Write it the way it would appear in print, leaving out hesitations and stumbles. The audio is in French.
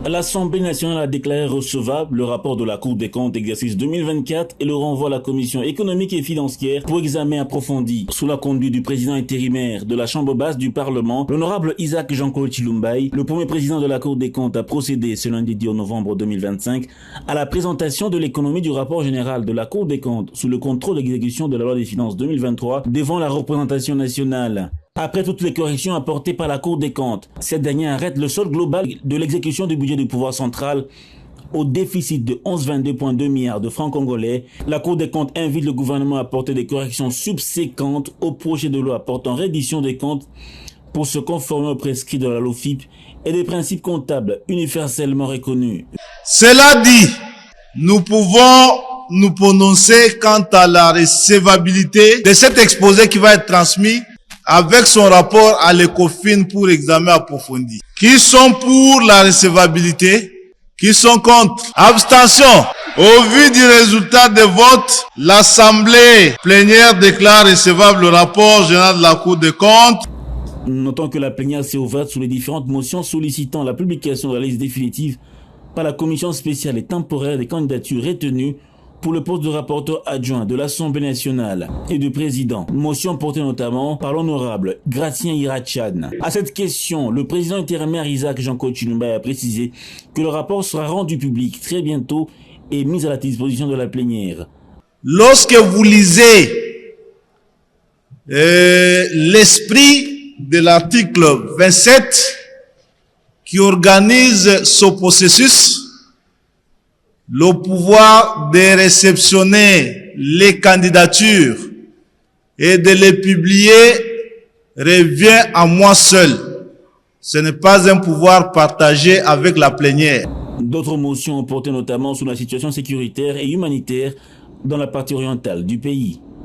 L'Assemblée nationale a déclaré recevable le rapport de la Cour des comptes exercice 2024 et le renvoie à la Commission économique et financière pour examen approfondi. Sous la conduite du président intérimaire de la Chambre basse du Parlement, l'honorable Isaac Jean-Claude Chilumbaï, le premier président de la Cour des comptes a procédé ce lundi 10 novembre 2025 à la présentation de l'économie du rapport général de la Cour des comptes sous le contrôle d'exécution de la loi des finances 2023 devant la représentation nationale. Après toutes les corrections apportées par la Cour des comptes, cette dernière arrête le solde global de l'exécution du budget du pouvoir central au déficit de 11,22,2 milliards de francs congolais. La Cour des comptes invite le gouvernement à apporter des corrections subséquentes au projet de loi portant reddition des comptes pour se conformer aux prescrits de la LOFIP et des principes comptables universellement reconnus. Cela dit, nous pouvons nous prononcer quant à la recevabilité de cet exposé qui va être transmis avec son rapport à l'ECOFIN pour examen approfondi. Qui sont pour la recevabilité? Qui sont contre? Abstention. Au vu du résultat des votes, l'Assemblée plénière déclare recevable le rapport général de la Cour des comptes. Notons que la plénière s'est ouverte sur les différentes motions sollicitant la publication de la liste définitive par la commission spéciale et temporaire des candidatures retenues pour le poste de rapporteur adjoint de l'Assemblée nationale et de président. Motion portée notamment par l'honorable Gratien Irachan. À cette question, le président intérimaire Isaac Jean-Claude Chilumbaï a précisé que le rapport sera rendu public très bientôt et mis à la disposition de la plénière. Lorsque vous lisez l'esprit de l'article 27 qui organise ce processus, le pouvoir de réceptionner les candidatures et de les publier revient à moi seul. Ce n'est pas un pouvoir partagé avec la plénière. D'autres motions ont porté notamment sur la situation sécuritaire et humanitaire dans la partie orientale du pays.